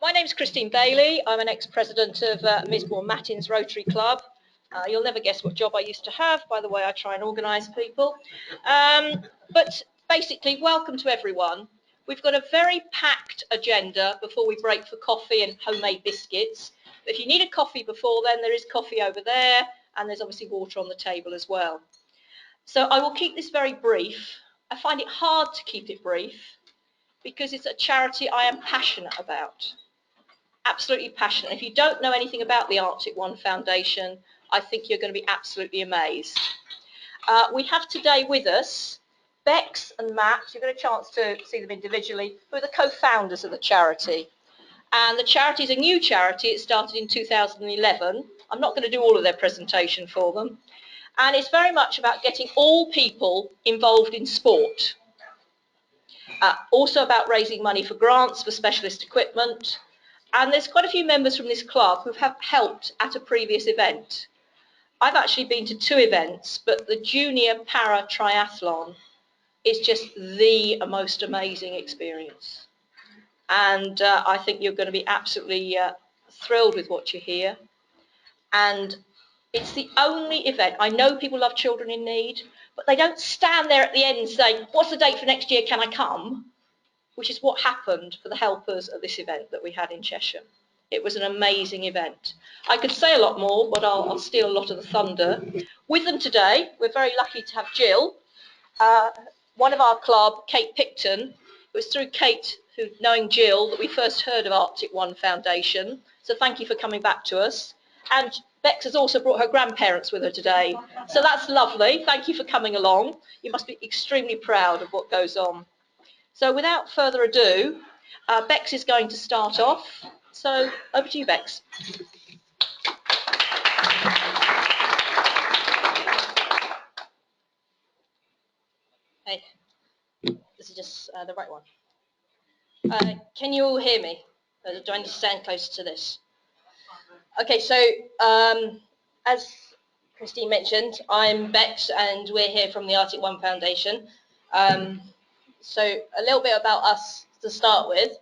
My name's Christine Bailey. I'm an ex-president of Misbourne Matins Rotary Club. You'll never guess what job I used to have by the way I try and organise people. But basically, welcome to everyone. We've got a very packed agenda before we break for coffee and homemade biscuits. If you need a coffee before then, there is coffee over there, and there's obviously water on the table as well. So I will keep this very brief. I find it hard to keep it brief because it's a charity I am passionate about. Absolutely passionate. If you don't know anything about the Arctic One Foundation, I think you're going to be absolutely amazed. We have today with us Bex and Matt. You've got a chance to see them individually, who are the co-founders of the charity. And the charity is a new charity. It started in 2011. I'm not going to do all of their presentation for them. And it's very much about getting all people involved in sport. Also about raising money for grants for specialist equipment. And there's quite a few members from this club who have helped at a previous event. I've actually been to 2 events, but the junior para triathlon is just the most amazing experience. And I think you're going to be absolutely thrilled with what you hear. And it's the only event. I know people love children in need, but they don't stand there at the end and say, what's the date for next year, can I come? Which is what happened for the helpers at this event that we had in Cheshire. It was an amazing event. I could say a lot more, but I'll steal a lot of the thunder. With them today, we're very lucky to have Jill, one of our club, Kate Picton. It was through Kate, knowing Jill, that we first heard of Arctic One Foundation. So thank you for coming back to us. And Bex has also brought her grandparents with her today. So that's lovely. Thank you for coming along. You must be extremely proud of what goes on. So without further ado, Bex is going to start off. So over to you, Bex. Hey, this is just the right one. Can you all hear me? Do I need to stand closer to this? Okay, so as Christine mentioned, I'm Bex and we're here from the Arctic One Foundation. So a little bit about us to start with.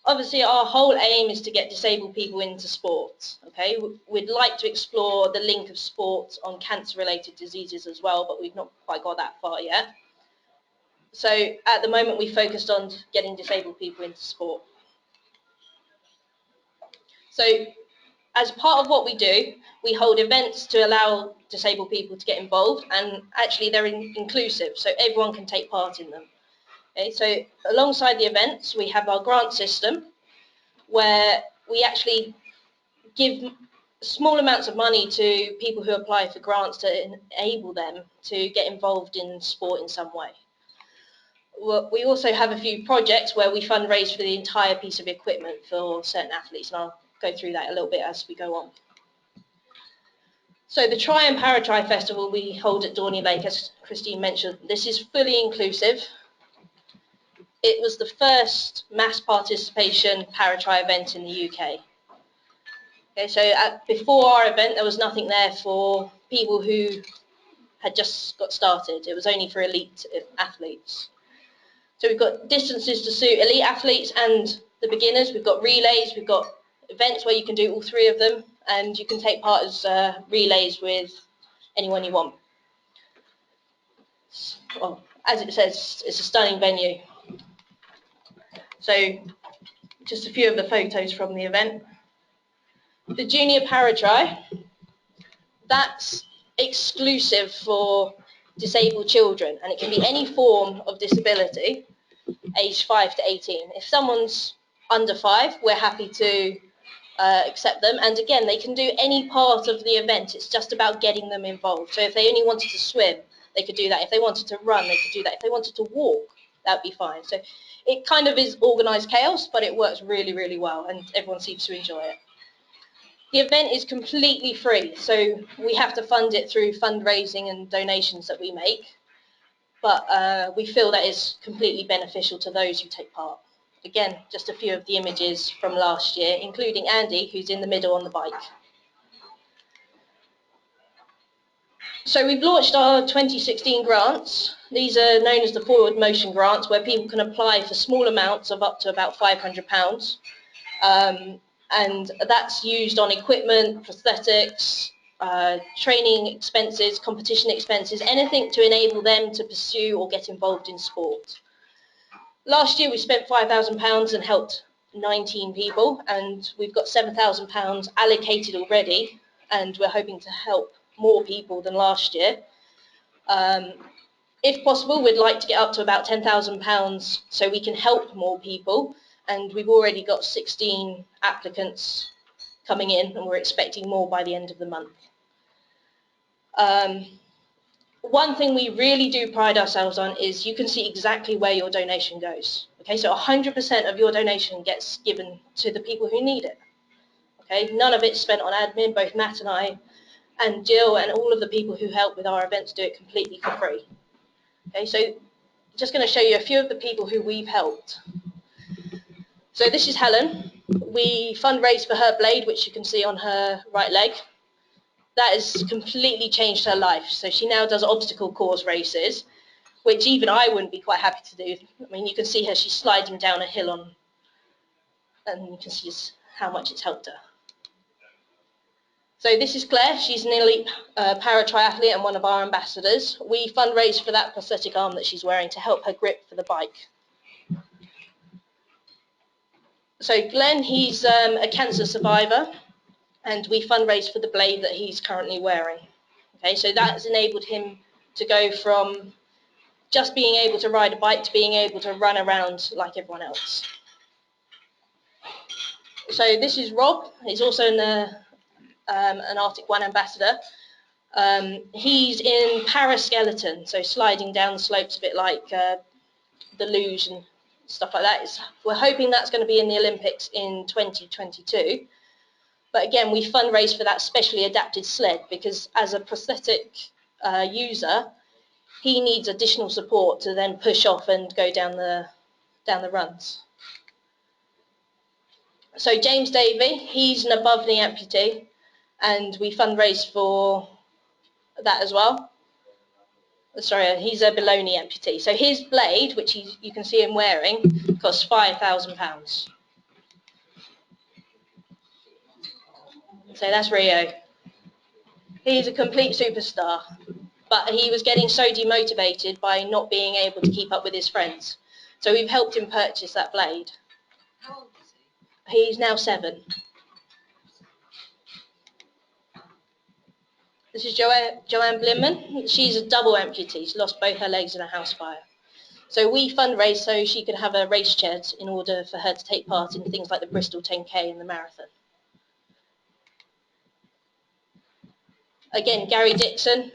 Obviously, our whole aim is to get disabled people into sport. Okay, we'd like to explore the link of sport on cancer-related diseases as well, but we've not quite got that far yet. So at the moment, we focused on getting disabled people into sport. So as part of what we do, we hold events to allow disabled people to get involved, and actually they're inclusive, so everyone can take part in them. Okay, so alongside the events, we have our grant system where we actually give small amounts of money to people who apply for grants to enable them to get involved in sport in some way. We also have a few projects where we fundraise for the entire piece of equipment for certain athletes, and I'll go through that a little bit as we go on. So the Tri and Para-Tri Festival we hold at Dorney Lake, as Christine mentioned, this is fully inclusive. It was the first mass participation para-tri event in the UK. Okay, so before our event, there was nothing there for people who had just got started. It was only for elite athletes. So we've got distances to suit elite athletes and the beginners. We've got relays. We've got events where you can do all 3 of them, and you can take part as relays with anyone you want. Well, as it says, it's a stunning venue. So just a few of the photos from the event. The Junior Para-Tri, that's exclusive for disabled children, and it can be any form of disability, aged 5 to 18. If someone's under 5, we're happy to accept them, and again, they can do any part of the event. It's just about getting them involved. So if they only wanted to swim, they could do that. If they wanted to run, they could do that. If they wanted to walk, that would be fine. So it kind of is organised chaos, but it works really, really well, and everyone seems to enjoy it. The event is completely free, so we have to fund it through fundraising and donations that we make, but we feel that is completely beneficial to those who take part. Again, just a few of the images from last year, including Andy, who's in the middle on the bike. So we've launched our 2016 grants. These are known as the Forward Motion Grants, where people can apply for small amounts of up to about £500. and that's used on equipment, prosthetics, training expenses, competition expenses, anything to enable them to pursue or get involved in sport. Last year we spent £5,000 and helped 19 people, and we've got £7,000 allocated already, and we're hoping to help more people than last year. If possible, we'd like to get up to about £10,000 so we can help more people, and we've already got 16 applicants coming in, and we're expecting more by the end of the month. One thing we really do pride ourselves on is you can see exactly where your donation goes. Okay, so 100% of your donation gets given to the people who need it. Okay, none of it's spent on admin. Both Matt and I and Jill and all of the people who help with our events do it completely for free. Okay, so just going to show you a few of the people who we've helped. So this is Helen. We fundraised for her blade, which you can see on her right leg. That has completely changed her life. So she now does obstacle course races, which even I wouldn't be quite happy to do. I mean, you can see her, she's sliding down a hill on, and you can see how much it's helped her. So this is Claire. She's an elite para-triathlete and one of our ambassadors. We fundraised for that prosthetic arm that she's wearing to help her grip for the bike. So Glenn, he's a cancer survivor, and we fundraised for the blade that he's currently wearing. Okay, so that's enabled him to go from just being able to ride a bike to being able to run around like everyone else. So this is Rob. He's also an Arctic One ambassador. He's in paraskeleton, so sliding down the slopes a bit like the luge and stuff like that. We're hoping that's going to be in the Olympics in 2022. But again, we fundraise for that specially adapted sled because as a prosthetic user, he needs additional support to then push off and go down the runs. So James Davey, he's an above knee amputee, and we fundraise for that as well. Sorry, he's a below knee amputee. So his blade, which you can see him wearing, costs £5,000. So that's Rio. He's a complete superstar, but he was getting so demotivated by not being able to keep up with his friends. So we've helped him purchase that blade. How old is he? He's now 7. This is Joanne Blinman. She's a double amputee. She lost both her legs in a house fire. So we fundraised so she could have a race chair in order for her to take part in things like the Bristol 10K and the marathon. Again, Gary Dixon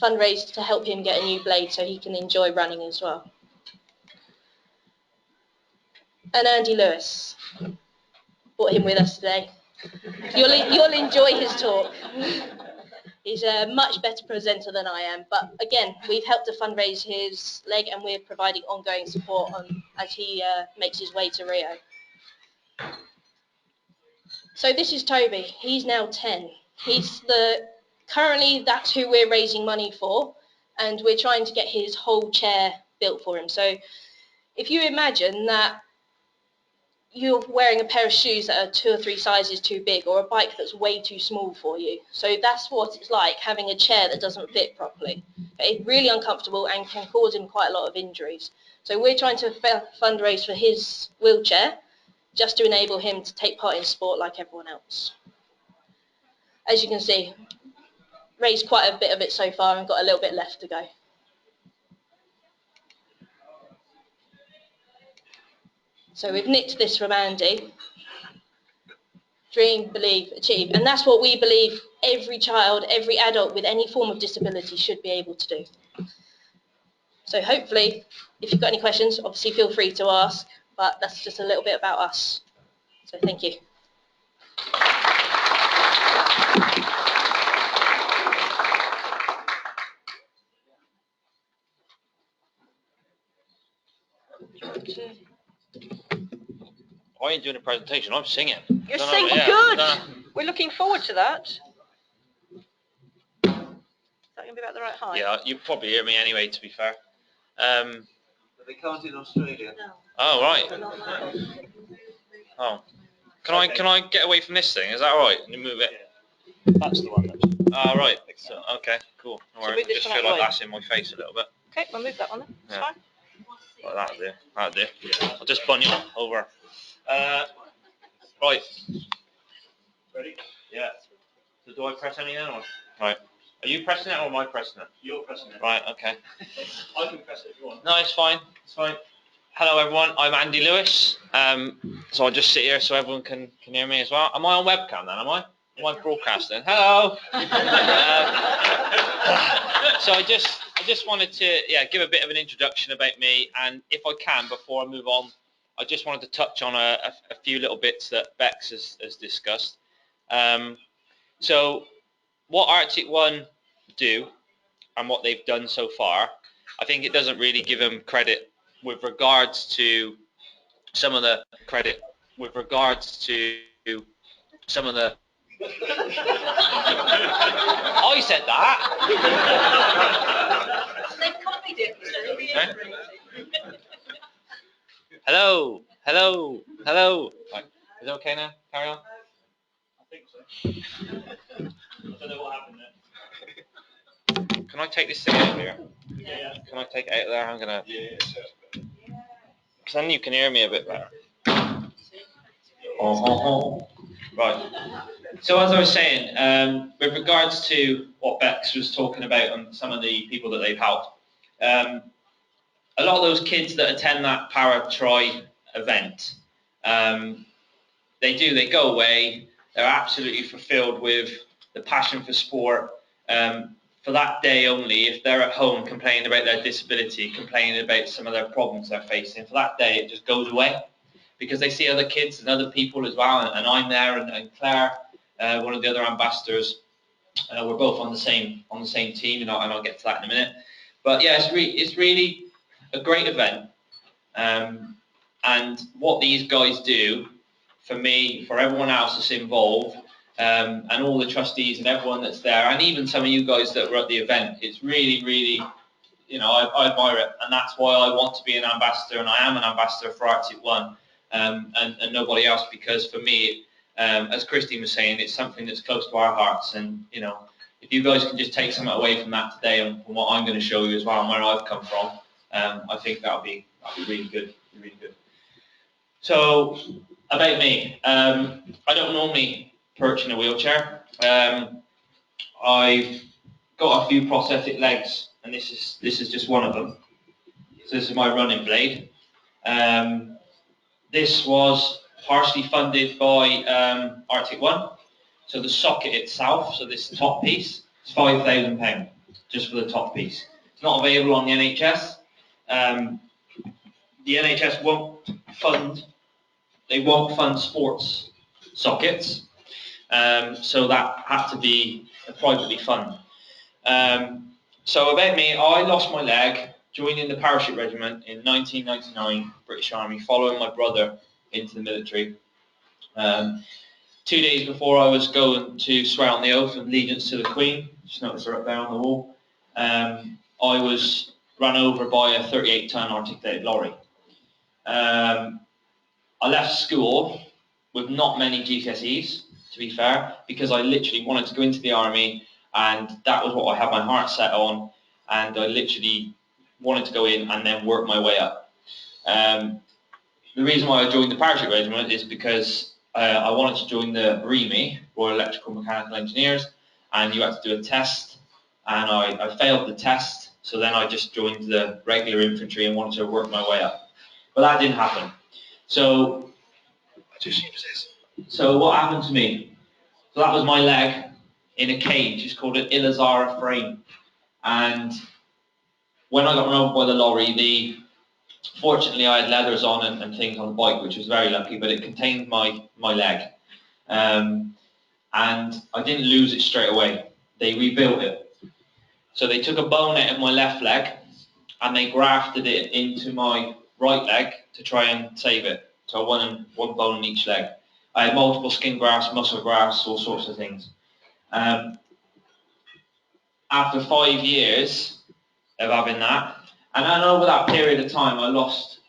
fundraised to help him get a new blade so he can enjoy running as well. And Andy Lewis, brought him with us today. You'll enjoy his talk. He's a much better presenter than I am, but again, we've helped to fundraise his leg and we're providing ongoing support as he makes his way to Rio. So this is Toby. He's now 10. Currently that's who we're raising money for, and we're trying to get his whole chair built for him. So if you imagine that you're wearing a pair of shoes that are 2 or 3 sizes too big, or a bike that's way too small for you. So that's what it's like having a chair that doesn't fit properly. Okay? Really uncomfortable and can cause him quite a lot of injuries. So we're trying to fundraise for his wheelchair just to enable him to take part in sport like everyone else. As you can see, raised quite a bit of it so far and got a little bit left to go. So we've nicked this from Andy. Dream, believe, achieve. And that's what we believe every child, every adult with any form of disability should be able to do. So hopefully, if you've got any questions, obviously feel free to ask, but that's just a little bit about us. So thank you. I ain't doing a presentation, I'm singing. You're singing good. We're looking forward to that. Is that going to be about the right height? Yeah, you probably hear me anyway, to be fair. But they can't in Australia. No. Oh, right. Oh. Can I get away from this thing? Is that alright? Can you move it? That's the one. Oh, right. So, okay, cool. No So worries. move I this just one out feel the like way. that's in my face a little bit. Okay, we'll move that one then. It's Yeah. fine. Well, that'll do. That'll do. I'll just bun you over. Right. Ready? Yeah. So do I press anything or? Right. Are you pressing it or am I pressing it? You're pressing it. Right, okay. I can press it if you want. No, it's fine. It's fine. Hello everyone, I'm Andy Lewis. So I'll just sit here so everyone can hear me as well. Am I on webcam then, am I? Am I broadcasting? Hello! So I just wanted to give a bit of an introduction about me, and if I can, before I move on, I just wanted to touch on a few little bits that Bex has discussed. So what Arctic One do and what they've done so far, I think it doesn't really give them credit with regards to some of the I said that. They've copied it. Hello. Right. Is it okay now? Carry on. I think so. I don't know what happened there. Can I take this thing out of here? Yeah. Can I take it out of there? I'm gonna. Yeah. Because then you can hear me a bit better. Oh. Right. So as I was saying, with regards to what Bex was talking about and some of the people that they've helped, a lot of those kids that attend that Para-Tri event, they go away, they're absolutely fulfilled with the passion for sport. For that day only, if they're at home complaining about their disability, complaining about some of their problems they're facing, for that day it just goes away because they see other kids and other people as well, and I'm there, and Claire, one of the other ambassadors, we're both on the same team, and I'll get to that in a minute. But yeah, it's really a great event, and what these guys do for me, for everyone else that's involved, and all the trustees and everyone that's there, and even some of you guys that were at the event, it's really, really, I admire it, and that's why I want to be an ambassador, and I am an ambassador for Arctic One, and nobody else, because for me, as Christine was saying, it's something that's close to our hearts, and if you guys can just take something away from that today, and from what I'm going to show you as well, and where I've come from, I think that'll be really good, really good. So about me, I don't normally perch in a wheelchair. I've got a few prosthetic legs, and this is just one of them. So this is my running blade. This was partially funded by Arctic One. So the socket itself, so this top piece, is £5,000 just for the top piece. It's not available on the NHS. The NHS won't fund sports sockets, so that had to be privately funded. So about me, I lost my leg joining the parachute regiment in 1999, British Army, following my brother into the military. 2 days before I was going to swear on the oath of allegiance to the Queen, just notice her up there on the wall, I was run over by a 38-ton articulated lorry. I left school with not many GCSEs, to be fair, because I literally wanted to go into the army, and that was what I had my heart set on, and I literally wanted to go in and then work my way up. The reason why I joined the parachute regiment is because I wanted to join the REME, Royal Electrical Mechanical Engineers, and you had to do a test, and I failed the test, so then I just joined the regular infantry and wanted to work my way up. But that didn't happen. So what happened to me? So that was my leg in a cage. It's called an Ilazara frame. And when I got run over by the lorry, fortunately I had leathers on and things on the bike, which was very lucky, but it contained my leg. And I didn't lose it straight away. They rebuilt it. So they took a bone out of my left leg and they grafted it into my right leg to try and save it. So one bone in each leg. I had multiple skin grafts, muscle grafts, all sorts of things. After 5 years of having that, and then over that period of time, I lost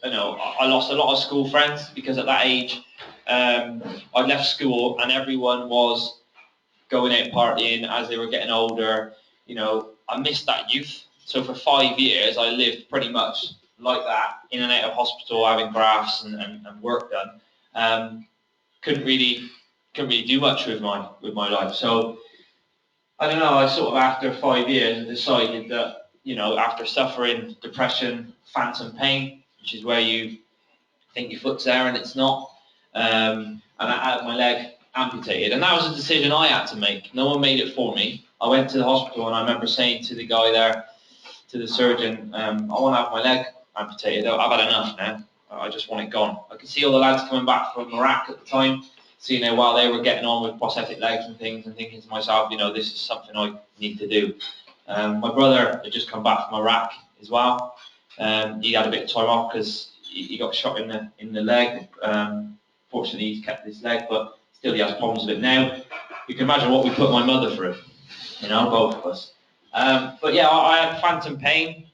I lost a lot of school friends because at that age, I left school and everyone was going out partying as they were getting older. I missed that youth. So for 5 years, I lived pretty much like that, in and out of hospital, having grafts and work done. Couldn't really do much with my life. So I don't know. I sort of, after 5 years, decided that after suffering depression, phantom pain, which is where you think your foot's there and it's not, and I had my leg amputated, and that was a decision I had to make. No one made it for me. I went to the hospital, and I remember saying to the guy there, to the surgeon, I want to have my leg amputated. I've had enough now. I just want it gone. I could see all the lads coming back from Iraq at the time, seeing how well they were getting on with prosthetic legs and things, and thinking to myself, this is something I need to do. My brother had just come back from Iraq as well. He had a bit of time off because he got shot in the leg. Fortunately, he's kept his leg, but still he has problems with it now. You can imagine what we put my mother through, both of us. But yeah, I had phantom pain.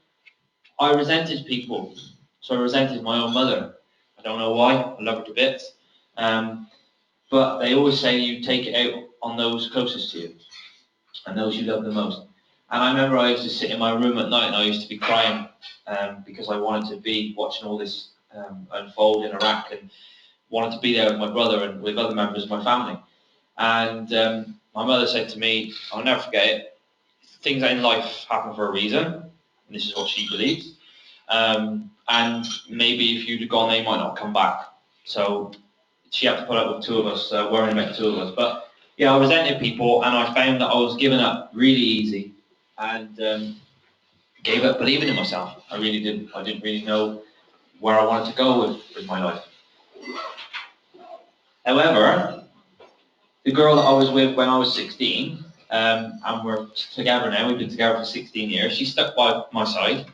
I resented people. So I resented my own mother. I don't know why. I love her to bits. But they always say you take it out on those closest to you and those you love the most. And I remember I used to sit in my room at night and I used to be crying because I wanted to be watching all this unfold in Iraq and wanted to be there with my brother and with other members of my family. And my mother said to me, I'll never forget it, things in life happen for a reason, and this is what she believes. And maybe if you'd have gone, they might not come back. So she had to put up with two of us, worrying about two of us. But yeah, I resented people, and I found that I was giving up really easy, and gave up believing in myself. I really didn't. I didn't really know where I wanted to go with my life. However, the girl that I was with when I was 16, and we're together now, we've been together for 16 years, she stuck by my side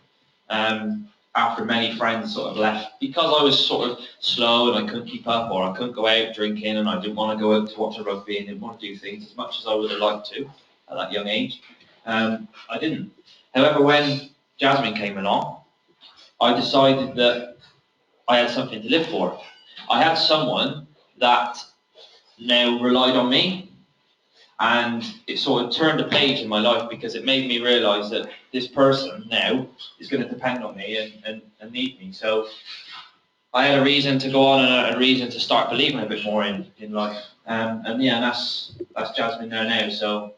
after many friends sort of left because I was sort of slow and I couldn't keep up, or I couldn't go out drinking and I didn't want to go out to watch a rugby and didn't want to do things as much as I would have liked to at that young age. I didn't. However, when Jasmine came along, I decided that I had something to live for. I had someone that now relied on me, and it sort of turned a page in my life because it made me realise that this person now is going to depend on me and need me. So I had a reason to go on and a reason to start believing a bit more in life. And yeah, that's Jasmine there now. So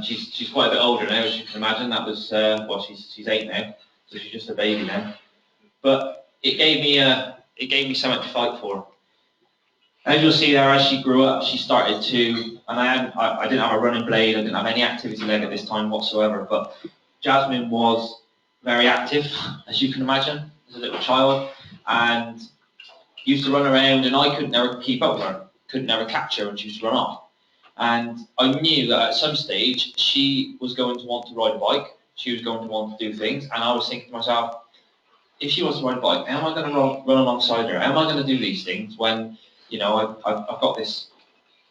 she's quite a bit older now, as you can imagine. That was she's 8 now, so she's just a baby now. But it gave me something to fight for. As you'll see there, as she grew up, she started to, and I didn't have a running blade, I didn't have any activity leg at this time whatsoever, but Jasmine was very active, as you can imagine, as a little child, and used to run around, and I could never keep up with her, could never catch her when she used to run off. And I knew that at some stage, she was going to want to ride a bike, she was going to want to do things, and I was thinking to myself, if she wants to ride a bike, how am I going to run alongside her? How am I going to do these things when, I've got this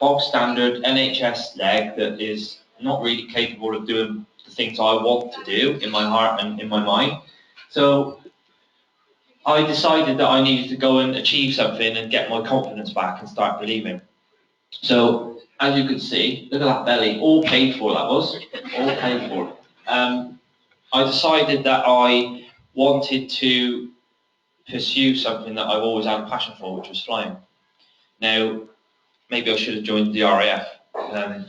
bog standard NHS leg that is not really capable of doing the things I want to do in my heart and in my mind. So I decided that I needed to go and achieve something and get my confidence back and start believing. So as you can see, look at that belly, all paid for that was, all paid for. I decided that I wanted to pursue something that I've always had a passion for, which was flying. Now, maybe I should have joined the RAF,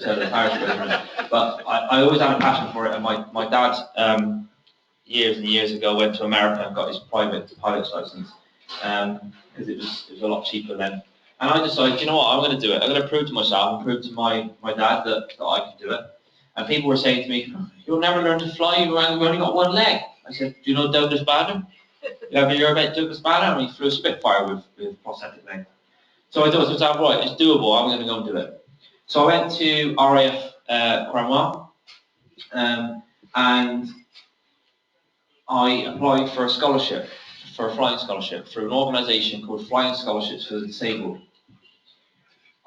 so the parachute, but I always had a passion for it, and my dad, years and years ago, went to America and got his private pilot's license, because it was a lot cheaper then. And I decided, you know what, I'm going to do it. I'm going to prove to myself and prove to my dad that I can do it. And people were saying to me, you'll never learn to fly, you've only got one leg. I said, do you know Douglas Banner? You ever hear about Douglas Banner? He flew a Spitfire with prosthetic leg. So I thought to myself, right, it's doable, I'm going to go and do it. So I went to RAF Cromwell, and I applied for a scholarship, for a flying scholarship, through an organisation called Flying Scholarships for the Disabled.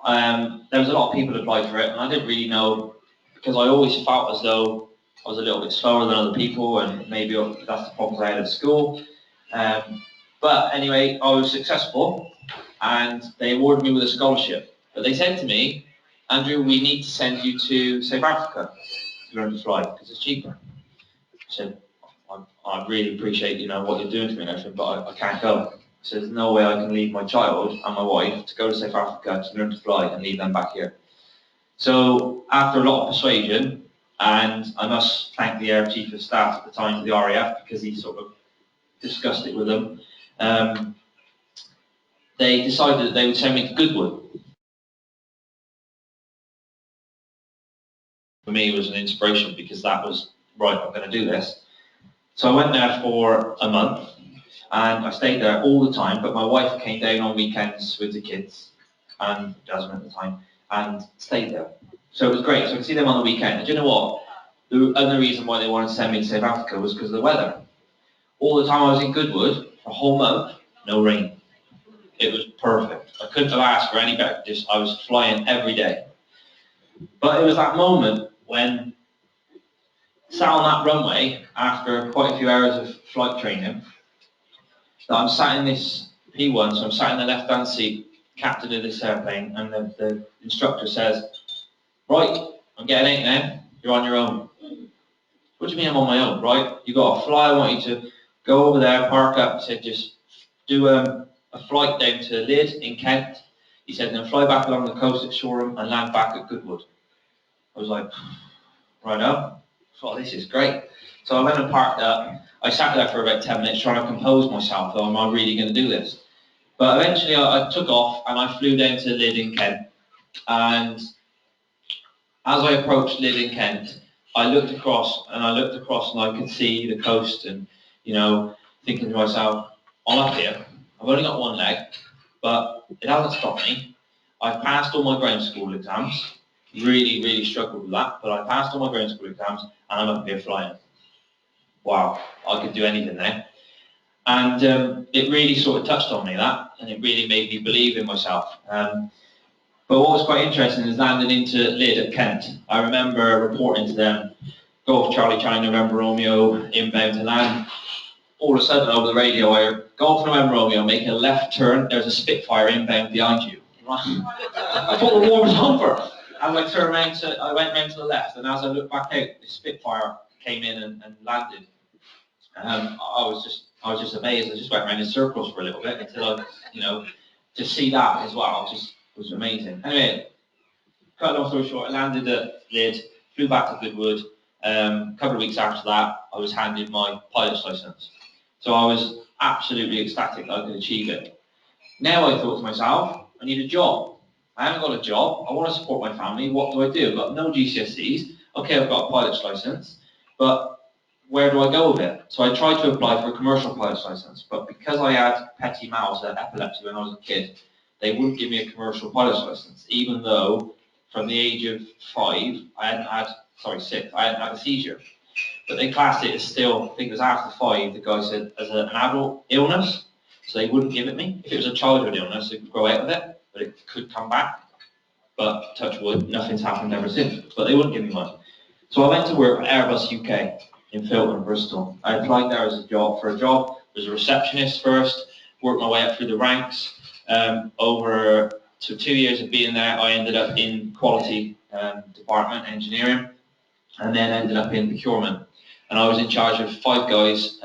There was a lot of people who applied for it, and I didn't really know, because I always felt as though I was a little bit slower than other people, and maybe that's the problems I had at school. But anyway, I was successful, and they awarded me with a scholarship. But they said to me, Andrew, we need to send you to South Africa to learn to fly because it's cheaper. I said, I really appreciate what you're doing to me and everything, but I can't go. So there's no way I can leave my child and my wife to go to South Africa to learn to fly and leave them back here. So after a lot of persuasion, and I must thank the Air Chief of Staff at the time of the RAF because he sort of discussed it with them, they decided that they would send me to Goodwood. For me, it was an inspiration because that was, right, I'm going to do this. So I went there for a month, and I stayed there all the time, but my wife came down on weekends with the kids, and Jasmine at the time, and stayed there. So it was great. So I could see them on the weekend. And do you know what? The other reason why they wanted to send me to South Africa was because of the weather. All the time I was in Goodwood, for a whole month, no rain. It was perfect. I couldn't have asked for any better. I was flying every day. But it was that moment when sat on that runway after quite a few hours of flight training that I'm sat in this P1, so I'm sat in the left-hand seat, captain of this airplane, and the instructor says, right, I'm getting out now, you're on your own. What do you mean I'm on my own, right? You got to fly, I want you to go over there, park up, he said just do a flight down to Lydd in Kent. He said then fly back along the coast at Shoreham and land back at Goodwood. I was like, right up, oh, this is great. So I went and parked up. I sat there for about 10 minutes trying to compose myself, though, am I really going to do this? But eventually I took off and I flew down to Lydd in Kent. And as I approached Lydd in Kent, I looked across and I could see the coast and, thinking to myself, I'm up here. I've only got one leg, but it hasn't stopped me. I've passed all my ground school exams. Really, really struggled with that, but I passed all my ground school exams and I'm up here flying. Wow, I could do anything there. And it really sort of touched on me, that, and it really made me believe in myself. But what was quite interesting is landing into Lydd at Kent. I remember reporting to them, Golf Charlie Charlie November Romeo inbound to land. All of a sudden over the radio I heard, Golf November Romeo making a left turn, there's a Spitfire inbound behind you. I thought the war was over. As I turned around I went round to the left, and as I looked back out, the Spitfire came in and landed. I was just amazed. I just went around in circles for a little bit until I, to see that as well, just was amazing. Anyway, cut a long story short, I landed at Lydd, flew back to Goodwood. A couple of weeks after that, I was handed my pilot's license. So I was absolutely ecstatic that I could achieve it. Now I thought to myself, I need a job. I haven't got a job. I want to support my family. What do I do? I've got no GCSEs. Okay, I've got a pilot's license, but where do I go with it? So I tried to apply for a commercial pilot's license, but because I had petit mal, epilepsy when I was a kid, they wouldn't give me a commercial pilot's license, even though from the age of 6, I hadn't had a seizure. But they classed it as still, I think it was after 5, the guy said, as an adult illness, so they wouldn't give it me. If it was a childhood illness, it could grow out of it, but it could come back. But touch wood, nothing's happened ever since, but they wouldn't give me one. So I went to work for Airbus UK in Filton, Bristol. I applied there as a job, was a receptionist first, worked my way up through the ranks. Over 2 years of being there, I ended up in quality department, engineering, and then ended up in procurement. And I was in charge of 5 guys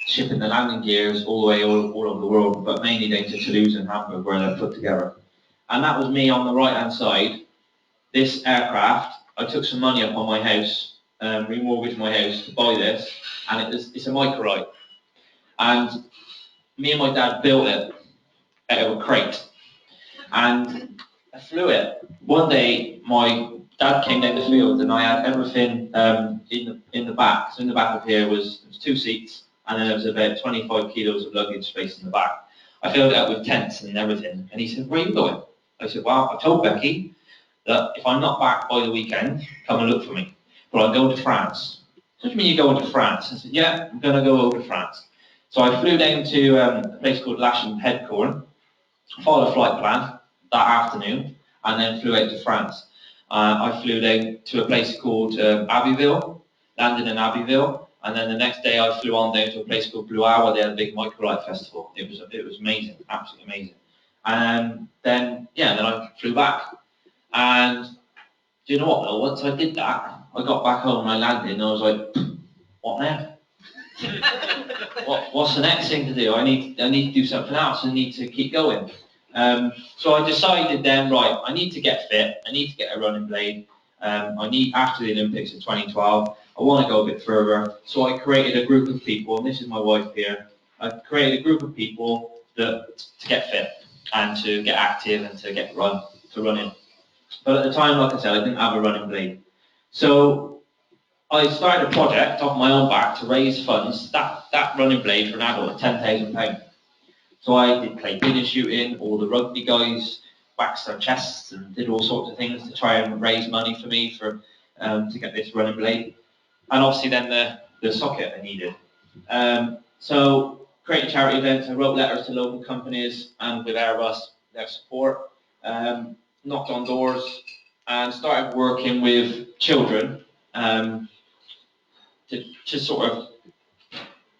shipping the landing gears all the way all over the world, but mainly down to Toulouse and Hamburg where they're put together. And that was me on the right-hand side. This aircraft, I took some money up on my house, remortgaged my house to buy this, and it's a microlight. And me and my dad built it out of a crate. And I flew it. One day, my dad came down the field, and I had everything in the back. So in the back of here was 2 seats, and then there was about 25 kilos of luggage space in the back. I filled it up with tents and everything. And he said, "Where are you going?" I said, "Well, I told Becky that if I'm not back by the weekend, come and look for me. But I'm going to France." "What do you mean you're going to France?" I said, "Yeah, I'm going to go over to France." So I flew down to a place called Lachine Pedcorn, followed a flight plan that afternoon, and then flew out to France. I flew down to a place called Abbeville, landed in Abbeville, And then the next day I flew on down to a place called Blue Hour. They had a big microlight festival. It was amazing, absolutely amazing. And then I flew back. And do you know what though? Once I did that, I got back home and I landed and I was like, what now? What's the next thing to do? I need to do something else. I need to keep going. So I decided then, right, I need to get fit. I need to get a running blade. I need, after the Olympics in 2012, I want to go a bit further. So I created a group of people, and this is my wife here. I created a group of people to get fit and to get active and to running. But at the time, like I said, I didn't have a running blade. So I started a project off my own back to raise funds, that running blade for an adult at £10,000. So I did play dinner shooting, all the rugby guys waxed their chests and did all sorts of things to try and raise money for me to get this running blade. And obviously then the socket I needed. So created charity events, I wrote letters to local companies and with Airbus, their support, knocked on doors and started working with children to sort of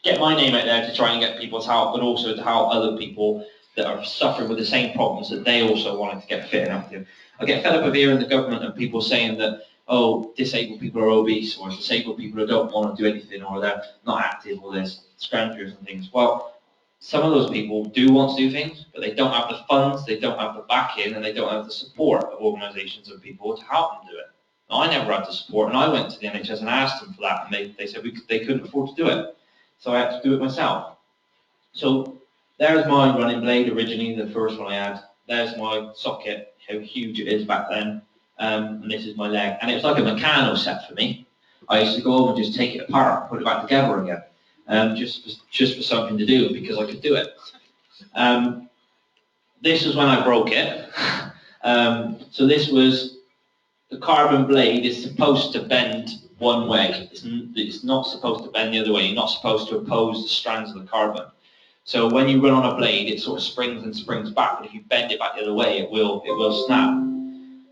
get my name out there to try and get people's help, but also to help other people that are suffering with the same problems that they also wanted to get fit and active. I get fed up of hearing the government and people saying that, oh, disabled people are obese, or disabled people who don't want to do anything, or they're not active, or there's scroungers and things. Well, some of those people do want to do things, but they don't have the funds, they don't have the backing, and they don't have the support of organisations and people to help them do it. Now, I never had the support, and I went to the NHS and asked them for that, and they said they couldn't afford to do it. So I had to do it myself. So there's my running blade originally, the first one I had. There's my socket, how huge it is back then. And this is my leg. And it was like a Meccano set for me. I used to go home and just take it apart and put it back together again. Just for something to do, because I could do it. This is when I broke it. So this was, the carbon blade is supposed to bend one way. It's not supposed to bend the other way. You're not supposed to oppose the strands of the carbon. So when you run on a blade, it sort of springs and springs back. But if you bend it back the other way, it will snap.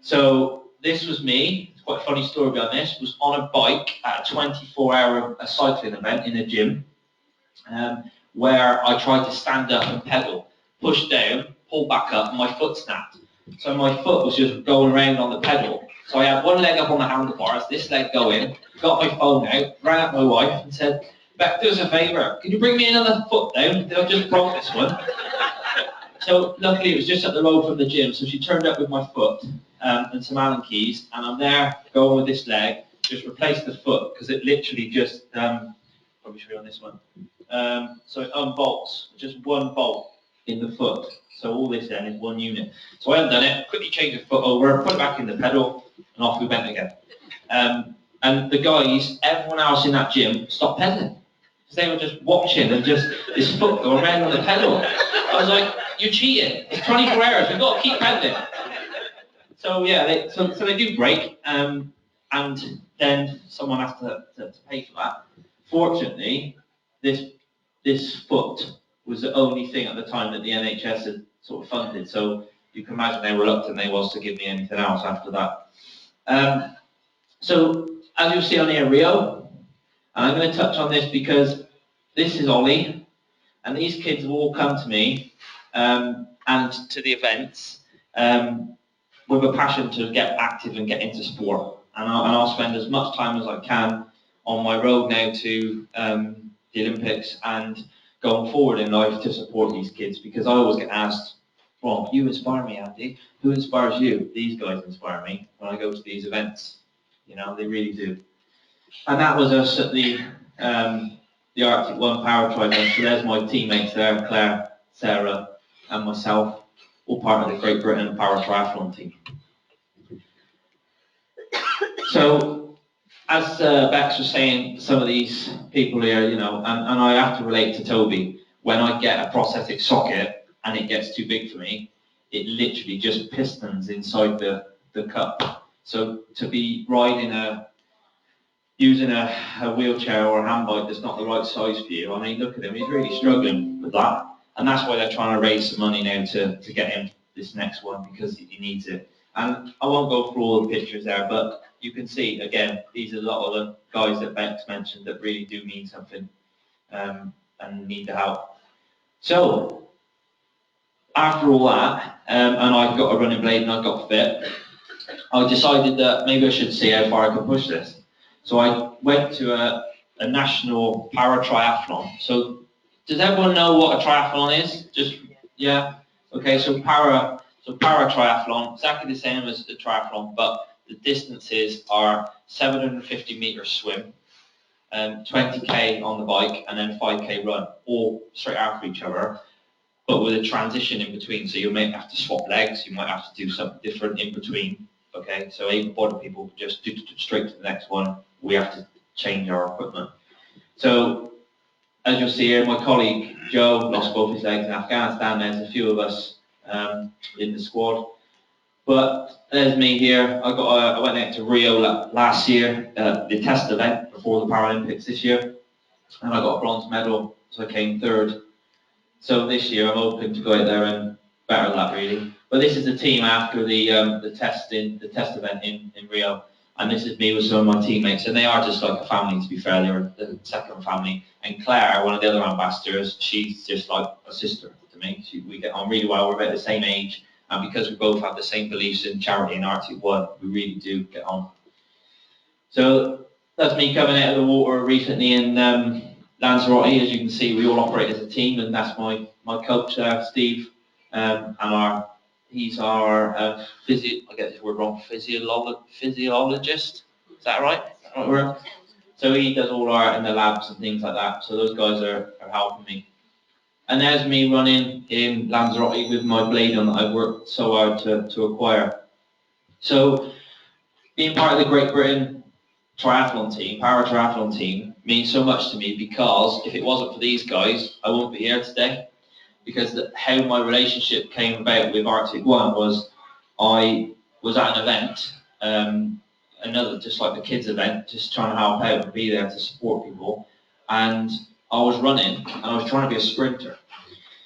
So this was me. It's quite a funny story behind this. Was on a bike at a 24-hour cycling event in a gym, where I tried to stand up and pedal, push down, pull back up, and my foot snapped. So my foot was just going around on the pedal. So I had one leg up on the handlebars, this leg going, got my phone out, rang up my wife and said, Beck, do us a favour, can you bring me another foot down? I just broke this one. So luckily it was just up the road from the gym, so she turned up with my foot and some Allen keys, and I'm there going with this leg, just replaced the foot, because it literally just, probably should be on this one. So it unbolts, just one bolt in the foot. So all this then is one unit. So I hadn't done it, quickly changed the foot over, put it back in the pedal, and off we went again. And the guys, everyone else in that gym, stopped pedaling. Because they were just watching and just this foot go around on the pedal. I was like, you're cheating. It's 24 hours, we've got to keep pedaling. So yeah, they do break, and then someone has to pay for that. Fortunately, this foot was the only thing at the time that the NHS had sort of funded. So you can imagine how reluctant they was to give me anything else after that. So as you'll see on here, Rio, and I'm going to touch on this because this is Ollie, and these kids have all come to me and to the events with a passion to get active and get into sport. And I'll spend as much time as I can on my road now to the Olympics and going forward in life to support these kids, because I always get asked, well, you inspire me, Andy. Who inspires you? These guys inspire me when I go to these events. You know, they really do. And that was us at the Arctic One Power Triathlon. So there's my teammates there, Claire, Sarah, and myself, all part of the Great Britain Power Triathlon team. So, as Bex was saying, some of these people here, you know, and I have to relate to Toby, when I get a prosthetic socket and it gets too big for me, it literally just pistons inside the cup. So to be using a wheelchair or a hand bike that's not the right size for you, I mean, look at him, he's really struggling with that. And that's why they're trying to raise some money now to get him this next one, because he needs it. And I won't go through all the pictures there, but you can see, again, these are a lot of the guys that Bex mentioned that really do mean something and need the help. So, after all that, and I got a running blade and I got fit, I decided that maybe I should see how far I could push this. So I went to a national para triathlon. So does everyone know what a triathlon is? Just, yeah? Okay, so para triathlon, exactly the same as the triathlon, but the distances are 750 meter swim, 20k on the bike, and then 5k run, all straight after each other, but with a transition in between. So you may have to swap legs, you might have to do something different in between. Okay, so able-bodied people just do straight to the next one. We have to change our equipment. So as you'll see here, my colleague Joe lost both his legs in Afghanistan. There's a few of us in the squad. But there's me here. I went out to Rio last year, the test event before the Paralympics this year, and I got a bronze medal, so I came third. So this year I'm hoping to go out there and better that really. But this is the team after the test event in Rio, and this is me with some of my teammates, and they are just like a family. To be fair, they're the second family. And Claire, one of the other ambassadors, she's just like a sister to me. We get on really well. We're about the same age, and because we both have the same beliefs in charity and Arctic One, we really do get on. So that's me coming out of the water recently in Lanzarote. As you can see, we all operate as a team, and that's my coach there, Steve, and he's our I get this word wrong, physiologist. Is that right? Right word? So he does all our in the labs and things like that. So those guys are helping me. And there's me running in Lanzarote with my blade on that I've worked so hard to acquire. So being part of the Great Britain triathlon team, para triathlon team, means so much to me because if it wasn't for these guys, I wouldn't be here today. Because how my relationship came about with Arctic One was I was at an event, another just like the kids event, just trying to help out and be there to support people, and I was running and I was trying to be a sprinter.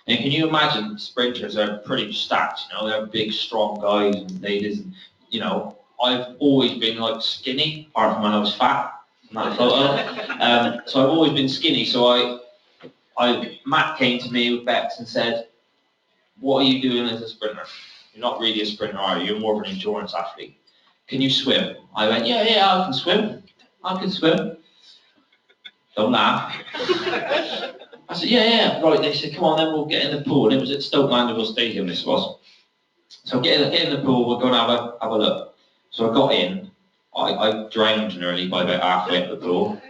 And can you imagine sprinters are pretty stacked, you know, they're big, strong guys and ladies, and you know, I've always been like skinny, apart from when I was fat in that photo. So I've always been skinny. So Matt came to me with Bex and said, "What are you doing as a sprinter? You're not really a sprinter, are you? You're more of an endurance athlete. Can you swim?" I went, "Yeah, I can swim. I can swim." Don't laugh. I said, yeah, right. They said, "Come on, then we'll get in the pool." And it was at Stoke Mandeville Stadium, this was. So get in the pool, we're going to have a look. So I got in. I drowned nearly by about halfway up the pool,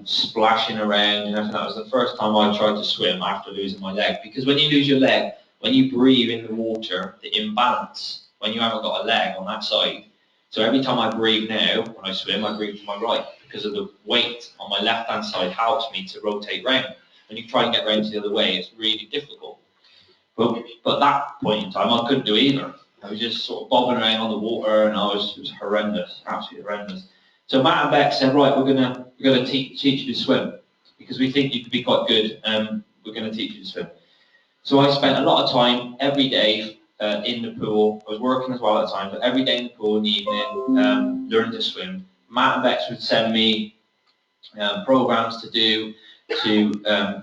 splashing around and everything. That was the first time I tried to swim after losing my leg. Because when you lose your leg, when you breathe in the water, the imbalance, when you haven't got a leg on that side. So every time I breathe now, when I swim, I breathe to my right because of the weight on my left-hand side helps me to rotate round. When you try and get round to the other way, it's really difficult. But at that point in time, I couldn't do either. I was just sort of bobbing around on the water, and it was horrendous, absolutely horrendous. So Matt and Beck said, "Right, we're gonna teach you to swim because we think you could be quite good. We're going to teach you to swim." So I spent a lot of time every day in the pool. I was working as well at the time, but every day in the pool in the evening, learning to swim. Matt and Beck would send me programs to do to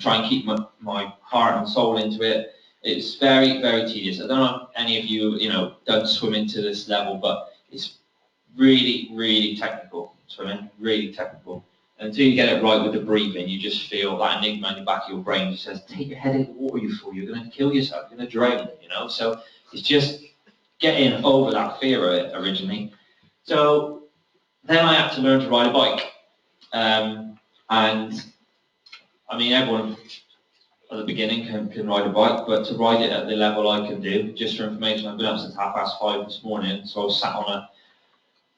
try and keep my heart and soul into it. It's very, very tedious. I don't know if any of you, done swimming to this level, but it's really, really technical swimming, really technical. Until you get it right with the breathing, you just feel that enigma in the back of your brain just says, "Take your head in the water, you fool, you're going to kill yourself, you're going to drown," So it's just getting over that fear of it originally. So then I had to learn to ride a bike. And I mean, everyone at the beginning can ride a bike, but to ride it at the level I can do, just for information, I've been up since 5:30 this morning, so I was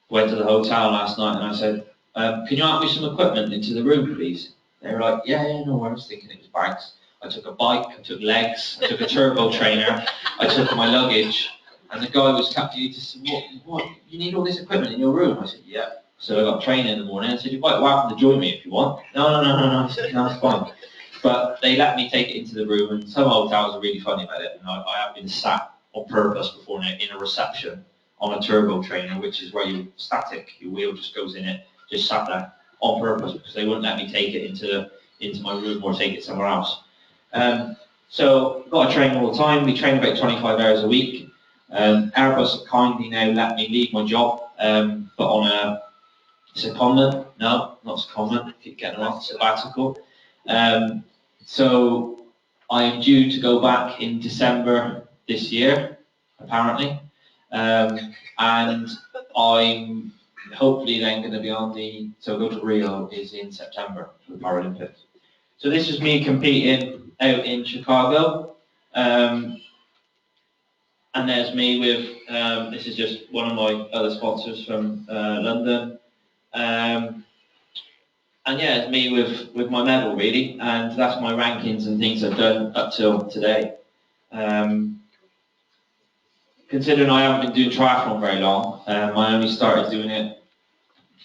went to the hotel last night and I said, "Can you help me some equipment into the room, please?" They were like, yeah, no worries, thinking it was bags. I took a bike, I took legs, I took a turbo trainer, I took my luggage, and the guy was he just said, what, you need all this equipment in your room? I said, yeah. So I got training in the morning. I said, "You're quite welcome to join me if you want." No. I said, "No, it's fine." But they let me take it into the room, and some hotels are really funny about it. And I have been sat on purpose before in a reception on a turbo trainer, which is where you're static. Your wheel just goes in it, just sat there on purpose because they wouldn't let me take it into my room or take it somewhere else. So got to train all the time. We train about 25 hours a week. Airbus kindly now let me leave my job, but on a secondment. No, not secondment. Keep getting wrong. Sabbatical. So I am due to go back in December this year, apparently, and I'm hopefully then going to be on so go to Rio is in September for the Paralympics. So this is me competing out in Chicago, and there's me with, this is just one of my other sponsors from London, and yeah, it's me with my medal really, and that's my rankings and things I've done up till today. Considering I haven't been doing triathlon very long, I only started doing it,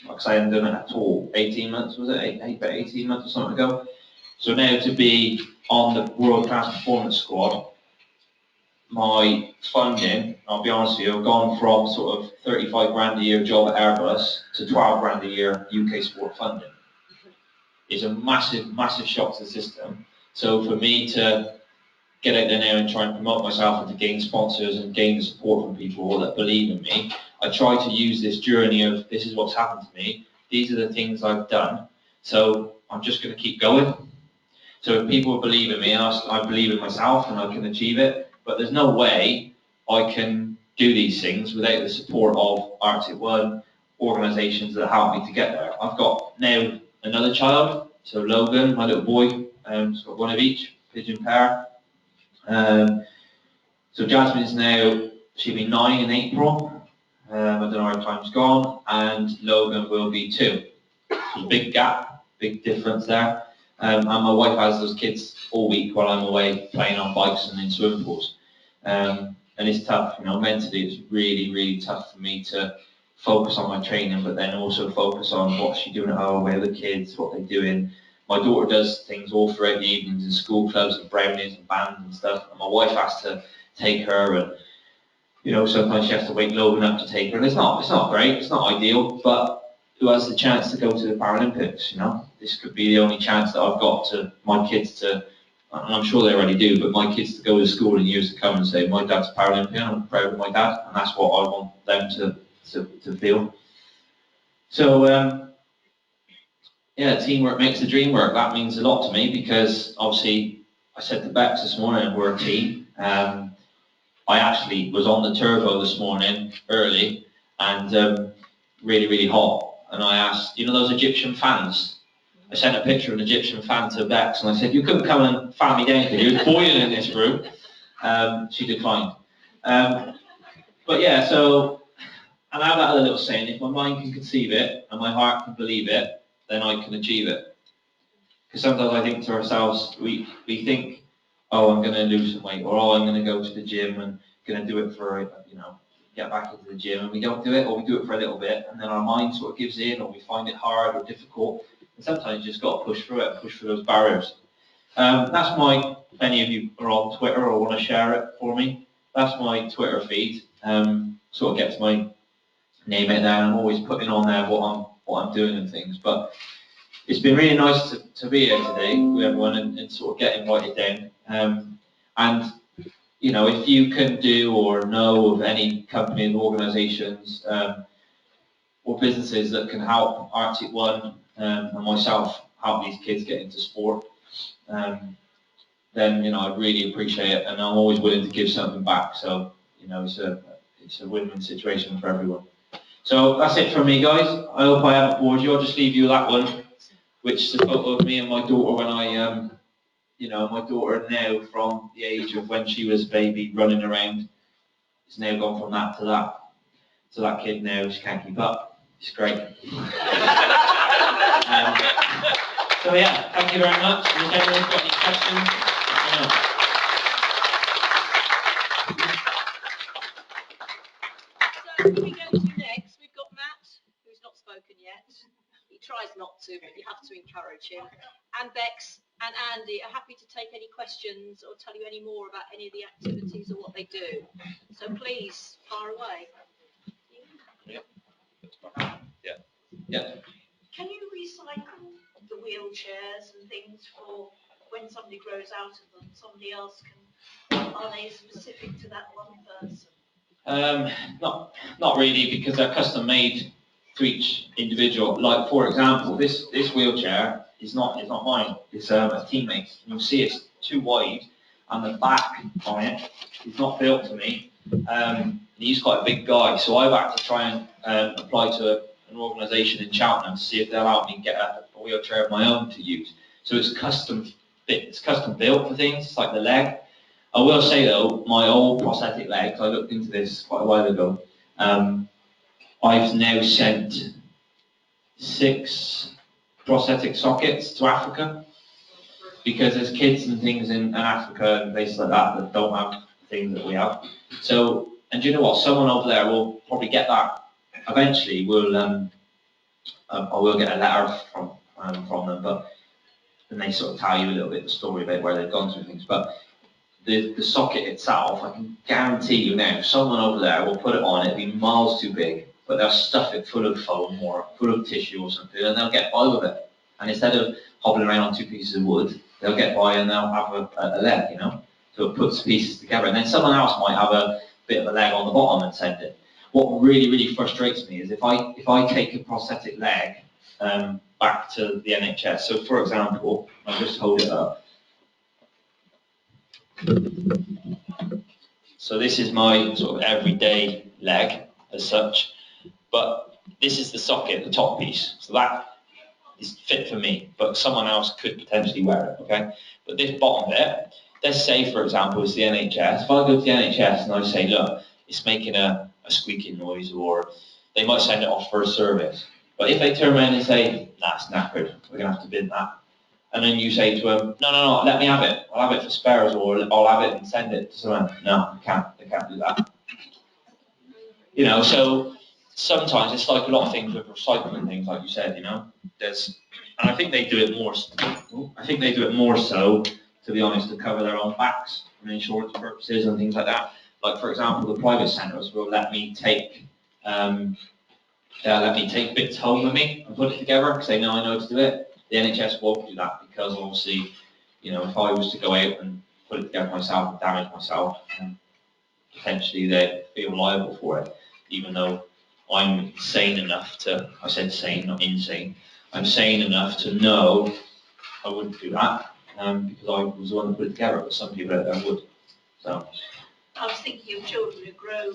because I hadn't done it at all, 18 months, was it? About 18 months or something ago. So now to be on the World Class Performance Squad, my funding, I'll be honest with you, I've gone from sort of 35 grand a year job at Airbus to 12 grand a year UK sport funding. It's a massive, massive shock to the system. So for me to get out there now and try and promote myself and to gain sponsors and gain the support from people that believe in me, I try to use this journey of this is what's happened to me, these are the things I've done, so I'm just going to keep going. So if people believe in me, I believe in myself and I can achieve it, but there's no way I can do these things without the support of Arctic One, organisations that help me to get there. I've got now another child, so Logan, my little boy, he's got one of each, pigeon pair. So Jasmine's now, she'll be 9 in April, I don't know how time's gone, and Logan will be 2. So a big gap, big difference there. And my wife has those kids all week while I'm away playing on bikes and in swimming pools. And it's tough, mentally it's really, really tough for me to focus on my training, but then also focus on what's she doing at home, where the kids, what they're doing. My daughter does things all throughout the evenings in school clubs and brownies and bands and stuff, and my wife has to take her, and sometimes she has to wake Logan up to take her, and it's not great, it's not ideal, but who has the chance to go to the Paralympics? This could be the only chance that I've got to my kids to, and I'm sure they already do, but my kids to go to school in years to come and say, my dad's Paralympian, I'm proud of my dad, and that's what I want them to feel. So, yeah, teamwork makes the dream work. That means a lot to me because obviously I said to Bex this morning, we're a team. I actually was on the turbo this morning early and really, really hot. And I asked, those Egyptian fans? I sent a picture of an Egyptian fan to Bex and I said, you couldn't come and fan me down because it was boiling in this room. She declined. But yeah, so, and I have that other little saying, if my mind can conceive it and my heart can believe it, then I can achieve it. Because sometimes I think to ourselves, we think, oh, I'm going to lose some weight, or oh, I'm going to go to the gym and going to do it for, get back into the gym, and we don't do it, or we do it for a little bit, and then our mind sort of gives in, or we find it hard or difficult, and sometimes you just got to push through it, push through those barriers. That's if any of you are on Twitter or want to share it for me, that's my Twitter feed. Sort of gets my name out there, and I'm always putting on there what I'm doing and things, but it's been really nice to be here today with everyone and sort of get invited down. And if you can do or know of any companies, organisations, or businesses that can help Arctic One and myself help these kids get into sport, then I'd really appreciate it, and I'm always willing to give something back. So it's a win-win situation for everyone. So that's it from me, guys. I hope I haven't bored you. I'll just leave you with that one, which is a photo of me and my daughter when I, my daughter now from the age of when she was a baby running around, has now gone from that to that. So that kid now, she can't keep up. It's great. So yeah, thank you very much. If anyone's got any questions, let me know. So who we go to next? We've got Matt, who's not spoken yet. He tries not to, but you have to encourage him. And Bex and Andy are happy to take any questions or tell you any more about any of the activities or what they do. So please, fire away. Yeah. Can you recycle the wheelchairs and things for when somebody grows out of them, somebody else can, are they specific to that one person? Not really, because they're custom made to each individual. Like for example, this wheelchair is not mine. It's a teammate's. You'll see it's too wide, and the back on it is not built to me. He's quite a big guy, so I've had to try and apply to an organisation in Cheltenham to see if they'll help me get a wheelchair of my own to use. So it's custom fit. It's custom built for things. It's like the leg. I will say though, my old prosthetic legs, I looked into this quite a while ago, I've now sent 6 prosthetic sockets to Africa, because there's kids and things in Africa and places like that that don't have the things that we have. So, and do you know what, someone over there will probably get that, eventually I will get a letter from them, but then they sort of tell you a little bit the story about where they've gone through things. But the socket itself, I can guarantee you now, someone over there will put it on, it'll be miles too big, but they'll stuff it full of foam or full of tissue or something, and they'll get by with it. And instead of hobbling around on 2 pieces of wood, they'll get by and they'll have a leg, you know? So it puts pieces together. And then someone else might have a bit of a leg on the bottom and send it. What really, really frustrates me is if I take a prosthetic leg back to the NHS. So for example, I'll just hold it up. So this is my sort of everyday leg as such, but this is the socket, the top piece. So that is fit for me, but someone else could potentially wear it, okay? But this bottom bit, let's say for example it's the NHS. If I go to the NHS and I say, look, it's making a squeaking noise, or they might send it off for a service. But if they turn around and say, nah, it's knackered, we're gonna have to bin that. And then you say to them, no, let me have it. I'll have it for spares, or I'll have it and send it to someone. No, they can't do that. You know, so sometimes it's like a lot of things with recycling things, like you said, you know. And I think they do it more. I think they do it more so, to be honest, to cover their own backs for insurance purposes and things like that. Like for example, the private centres will let me take bits home with me and put it together because they know I know how to do it. The NHS won't do that because obviously, you know, if I was to go out and put it together myself and damage myself, potentially they feel liable for it, even though I'm sane enough to, I said sane, not insane, I'm sane enough to know I wouldn't do that because I was the one that put it together, but some people out there would. So. I was thinking of children who grow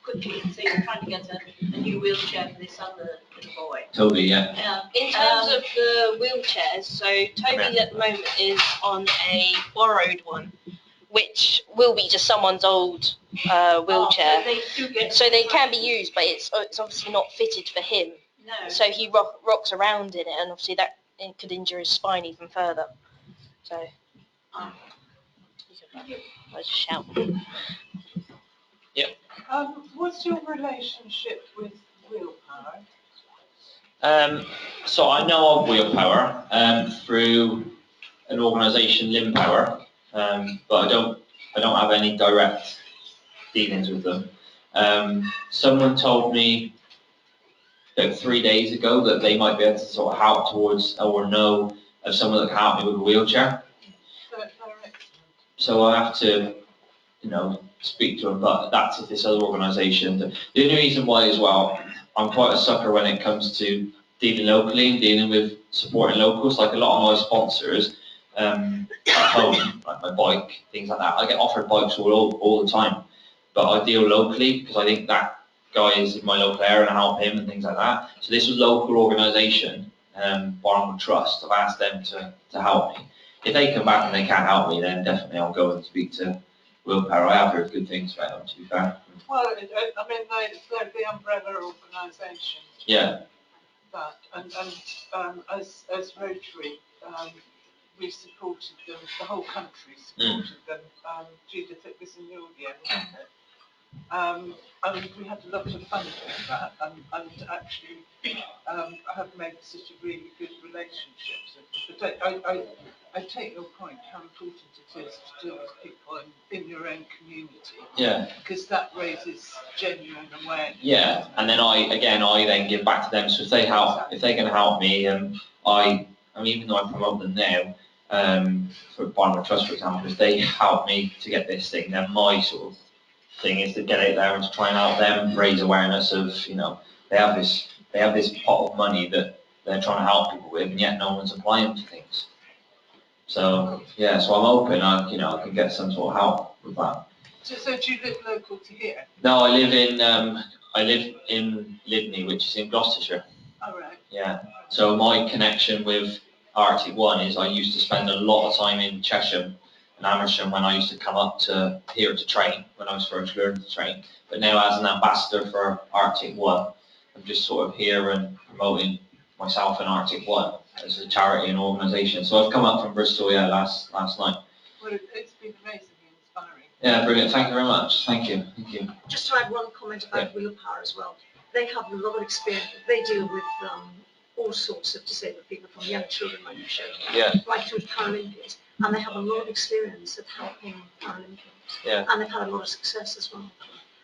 quickly, and so you're trying to get a new wheelchair for this other little boy. Totally, yeah. In terms of the wheelchairs, so Toby at the moment is on a borrowed one, which will be just someone's old wheelchair. So they can be used, but it's obviously not fitted for him. No. So he rocks around in it, and obviously that could injure his spine even further. So I just shout. Yep. What's your relationship with Willpower? So I know of Wheelpower through an organisation, Limpower, but I don't have any direct dealings with them. Someone told me about 3 days ago that they might be able to sort of help towards or know of someone that can help me with a wheelchair. So I have to, you know, speak to them, but that's if this other organisation. The only reason why as well, I'm quite a sucker when it comes to dealing locally and dealing with supporting locals. Like a lot of my sponsors at home, like my bike, things like that, I get offered bikes all the time, but I deal locally because I think that guy is in my local area and I help him and things like that. So this was a local organisation, Barnwood Trust. I've asked them to help me. If they come back and they can't help me, then definitely I'll go and speak to Willpower. I have heard good things about them, to be fair. Well, I mean, they're the umbrella organisation. Yeah. That and as Rotary, we supported them. The whole country supported them. Judith, it was in your year, wasn't it? I mean, we had a lot of fun doing that, and actually have made such a really good relationships. But I take your point, how important it is to deal with people in your own community. Yeah. Because that raises genuine awareness. Yeah, and then I then give back to them. So if they help, if they can help me, I mean, even though I promote them now, for Barnum Trust, for example, if they help me to get this thing, then my sort of thing is to get out there and to try and help them raise awareness of, you know, they have this pot of money that they're trying to help people with, and yet no one's applying to things. So yeah, so I'm hoping I can get some sort of help with that. So do you live local to here? No, I live in Lydney, which is in Gloucestershire. Oh, right. Yeah. So my connection with Arctic One is I used to spend a lot of time in Chesham and Amersham when I used to come up to here to train, when I was first learning to train. But now as an ambassador for Arctic One, I'm just sort of here and promoting myself and Arctic One as a charity and organisation. So I've come up from Bristol, last night. Well, it's been amazingly inspiring. Yeah, brilliant. Thank you very much. Thank you. Just to add one comment about Wheelpower as well. They have a lot of experience. They deal with all sorts of disabled people, from young children, like you showed, right through to Paralympians. And they have a lot of experience at helping Paralympians. Yeah. And they've had a lot of success as well.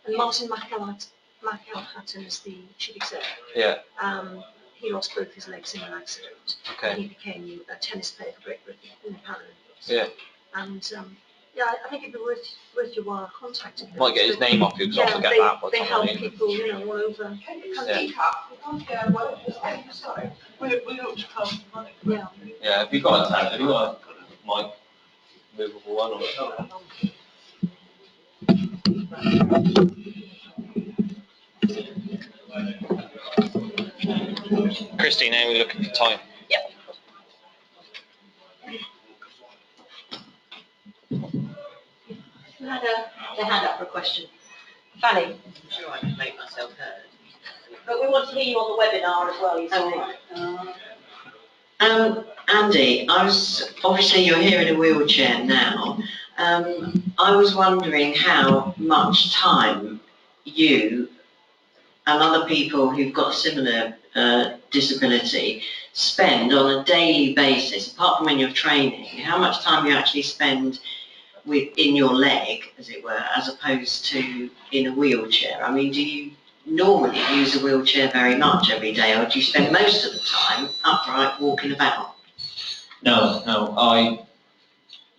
And Martin McElhatton is the chief executive. Yeah. He lost both his legs in an accident. Okay. And he became a tennis player for Great Britain in the Paralympics. Yeah. And I think it'd be worth your while contacting him. Might get his name off you because I'll forget that. They help people, all over the country. We ought to pass the money. Yeah. Yeah, have you got a tag? Have you got a mic movable one? Or? Christine, now we're looking for time. Yep. Who had their hand up for a question? Fanny. I'm sure I can make myself heard. But we want to hear you on the webinar as well, you see. Andy, obviously you're here in a wheelchair now. I was wondering how much time you and other people who've got a similar disability spend on a daily basis, apart from when you're training, how much time you actually spend in your leg, as it were, as opposed to in a wheelchair. I mean, do you normally use a wheelchair very much every day, or do you spend most of the time upright walking about? No, I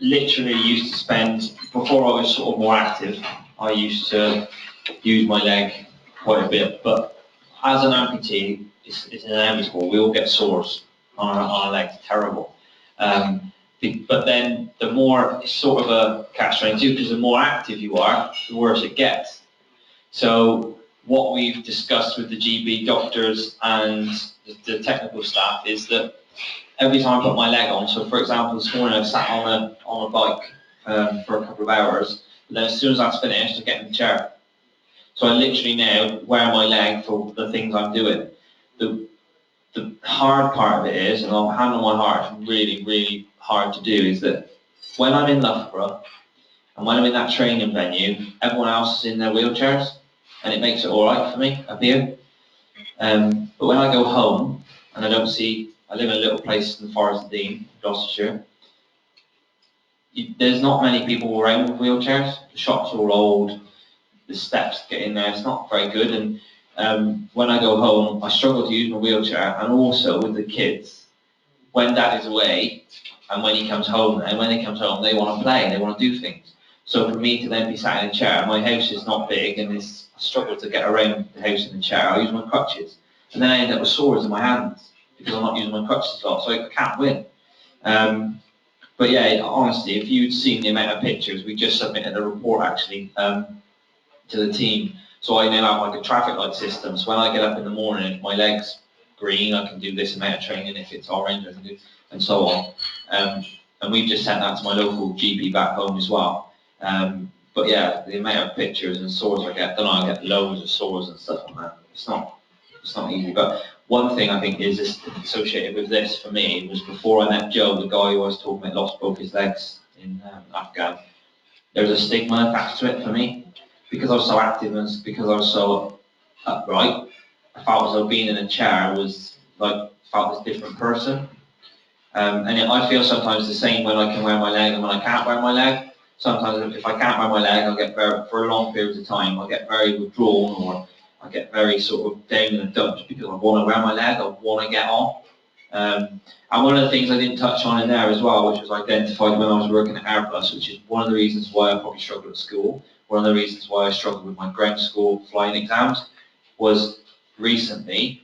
literally used to spend, before I was sort of more active, I used to use my leg quite a bit, but as an amputee, it's inevitable. We all get sores on our legs, terrible. But then the more, it's sort of a catch-22, because the more active you are, the worse it gets. So what we've discussed with the GB doctors and the technical staff is that every time I put my leg on, so for example, this morning I sat on a bike for a couple of hours, but then as soon as that's finished, I get in the chair. So I literally now wear my leg for the things I'm doing. The hard part of it is, and I'll hand on my heart, it's really, really hard to do, is that when I'm in Loughborough and when I'm in that training venue, everyone else is in their wheelchairs, and it makes it all right for me up here. But when I go home and I live in a little place in the Forest of Dean, Gloucestershire, there's not many people around with wheelchairs. The shops are all old, the steps to get in there, it's not very good, and when I go home, I struggle to use my wheelchair, and also with the kids, when Dad is away, and when he comes home, they want to play, they want to do things. So for me to then be sat in a chair, my house is not big, and I struggle to get around the house in the chair, I use my crutches, and then I end up with sores in my hands, because I'm not using my crutches a lot, so I can't win. But yeah, honestly, if you'd seen the amount of pictures, we just submitted a report actually to the team. So I now have like a traffic light system. So when I get up in the morning, if my leg's green, I can do this amount of training. If it's orange, I can do, and so on. And we've just sent that to my local GP back home as well. But yeah, the amount of pictures and sores I get, then I get loads of sores and stuff on that. It's not easy. But one thing I think is associated with this for me was before I met Joe, the guy who I was talking about lost both his legs in Afghan. There's a stigma attached to it for me. because I was so active and because I was so upright, I felt as though being in a chair was like, felt this different person. I feel sometimes the same when I can wear my leg and when I can't wear my leg. Sometimes if I can't wear my leg, I'll get very, for a long period of time, I'll get very withdrawn, or I get very sort of down in the dumps because I want to wear my leg, I want to get on. And one of the things I didn't touch on in there as well, which was identified when I was working at Airbus, which is one of the reasons why I probably struggled at school, one of the reasons why I struggled with my ground school flying exams, was recently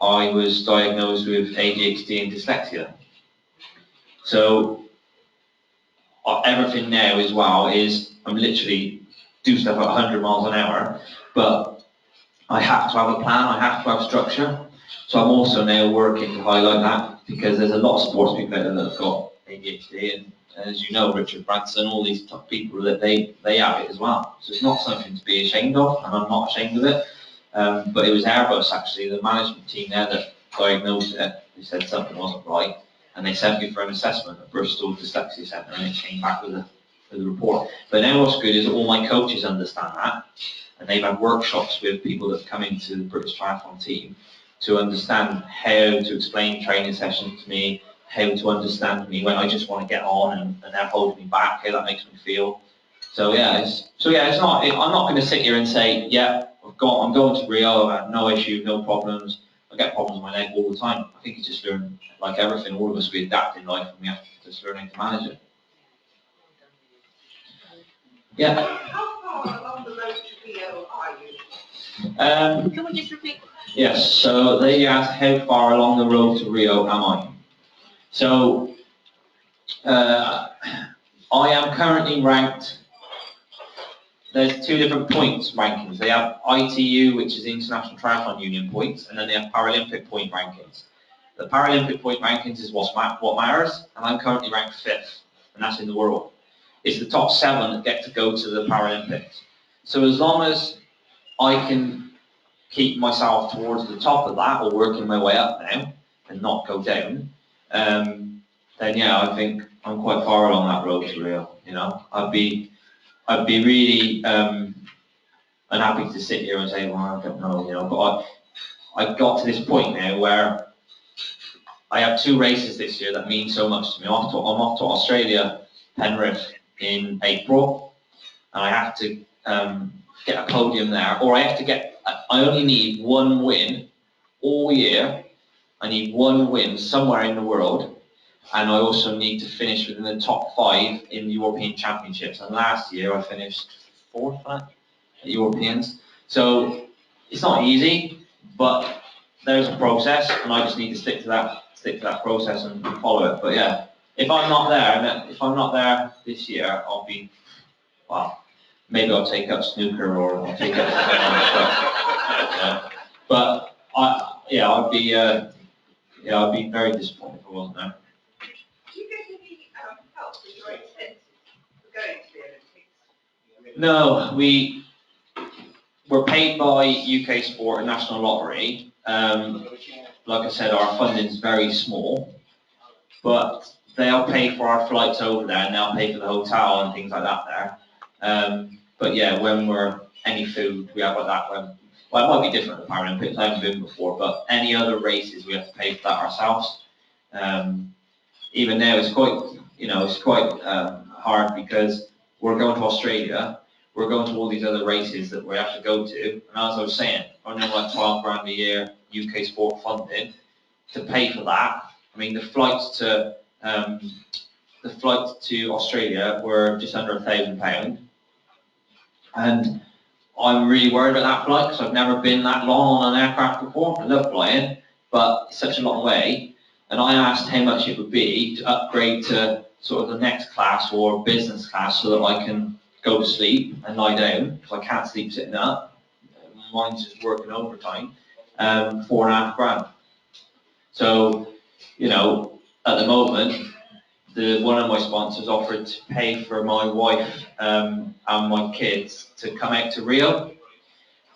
I was diagnosed with ADHD and dyslexia. So everything now as well is I'm literally do stuff at 100 miles an hour, but I have to have a plan, I have to have structure. So I'm also now working to highlight that, because there's a lot of sports people out there that have got ADHD, and as you know, Richard Branson, all these top people, that they have it as well. So it's not something to be ashamed of, and I'm not ashamed of it. But it was Airbus, actually, the management team there, that diagnosed it. They said something wasn't right, and they sent me for an assessment at Bristol Dyslexia Centre, and it came back with a report. But now what's good is all my coaches understand that, and they've had workshops with people that come into the British Triathlon team to understand how to explain training sessions to me, how to understand me when I just want to get on and they're holding me back, how that makes me feel. So yeah, it's not. I'm not going to sit here and say, yeah, I'm going to Rio. I've had no issue, no problems. I get problems with my leg all the time. I think it's just learn, like everything, all of us, we adapt in life, and we have to just learn how to manage it. Yeah. How far along the road to Rio are you? Can we just repeat? Yes, so they asked how far along the road to Rio am I? So I am currently ranked. There's two different points rankings. They have ITU, which is International Triathlon Union points, and then they have Paralympic point rankings. The Paralympic point rankings is what matters, and I'm currently ranked 5th, and that's in the world. It's the top 7 that get to go to the Paralympics. So as long as I can keep myself towards the top of that, or working my way up now, and not go down, then yeah, I think I'm quite far along that road to Rio. You know, I'd be really unhappy to sit here and say, well, I don't know, you know, but I've got to this point now where I have 2 races this year that mean so much to me. I'm off to Australia, Penrith in April, and I have to get a podium there, or I only need 1 win all year. I need 1 win somewhere in the world, and I also need to finish within the top 5 in the European Championships. And last year I finished 4th at Europeans. So it's not easy, but there's a process, and I just need to stick to that process and follow it. But yeah, if I'm not there this year, I'll be, well, maybe I'll take up snooker, or I'll take up something else. Yeah. But I'd be very disappointed if I wasn't there. Do you get any help with your expenses for going to the Olympics? No, we're paid by UK Sport and National Lottery. Like I said, our funding is very small, but they'll pay for our flights over there, and they'll pay for the hotel and things like that there. But yeah, when we're any food, we have like that. Well, it might be different at the Paralympics. I haven't been before, but any other races, we have to pay for that ourselves. Even now, it's quite hard, because we're going to Australia. We're going to all these other races that we have to go to, and as I was saying, I know like 12 grand a year UK Sport funding to pay for that. I mean, the flights to Australia were just under £1,000, and I'm really worried about that flight, because I've never been that long on an aircraft before. I love flying, but it's such a long way. And I asked how much it would be to upgrade to sort of the next class or business class, so that I can go to sleep and lie down, because I can't sleep sitting up. Mine's just working overtime. 4.5 grand. So, you know, at the moment, one of my sponsors offered to pay for my wife and my kids to come out to Rio,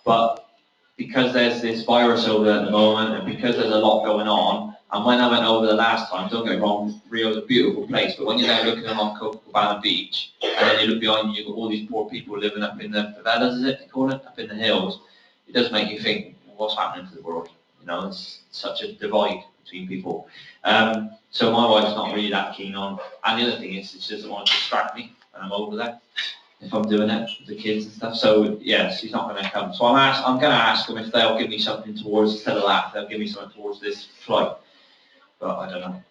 but because there's this virus over there at the moment, and because there's a lot going on, And when I went over the last time, don't get me wrong, Rio's a beautiful place, but when you're there looking along Copacabana Beach, and then you look behind you, you've got all these poor people living up in the favelas, is it they call it, up in the hills, it does make you think, what's happening to the world? You know, it's such a divide between people. So my wife's not really that keen on, and the other thing is, she doesn't want to distract me when I'm over there, if I'm doing it with the kids and stuff. So yeah, she's not going to come. So I'm going to ask them if they'll give me something towards, instead of that, they'll give me something towards this flight. But I don't know.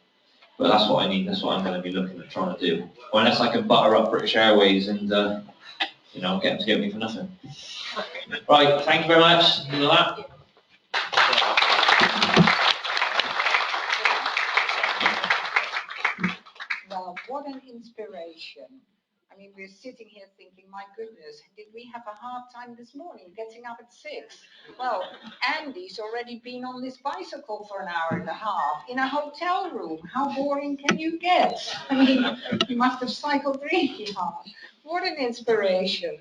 But that's what I need. That's what I'm going to be looking at trying to do. Or unless I can butter up British Airways and you know, get them to get me for nothing. Right. Thank you very much. For that. Well, what an inspiration. I mean, we're sitting here thinking, my goodness, did we have a hard time this morning getting up at 6? Well, Andy's already been on this bicycle for an hour and a half in a hotel room. How boring can you get? I mean, you must have cycled really hard. What an inspiration.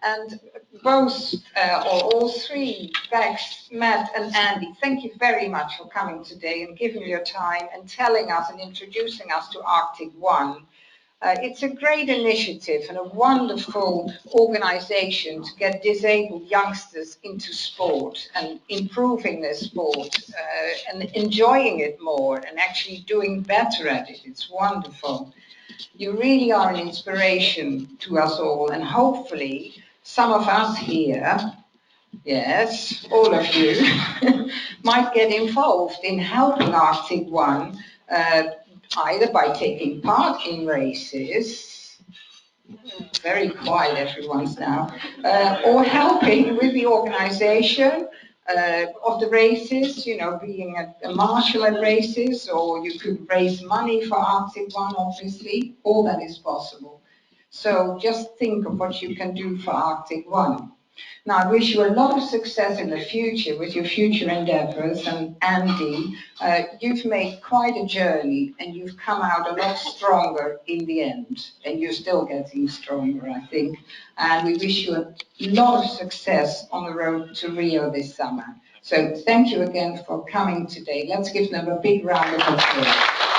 And both, or all three, Bex, Matt and Andy, thank you very much for coming today and giving your time and telling us and introducing us to Arctic One. It's a great initiative and a wonderful organization to get disabled youngsters into sport and improving their sport and enjoying it more and actually doing better at it. It's wonderful. You really are an inspiration to us all, and hopefully some of us here, yes, all of you, might get involved in helping Arctic One, either by taking part in races, very quiet everyone's now, or helping with the organization of the races, you know, being a marshal at races, or you could raise money for Arctic One, obviously. All that is possible. So just think of what you can do for Arctic One. Now, I wish you a lot of success in the future with your future endeavors. And Andy, you've made quite a journey and you've come out a lot stronger in the end. And you're still getting stronger, I think. And we wish you a lot of success on the road to Rio this summer. So thank you again for coming today. Let's give them a big round of applause.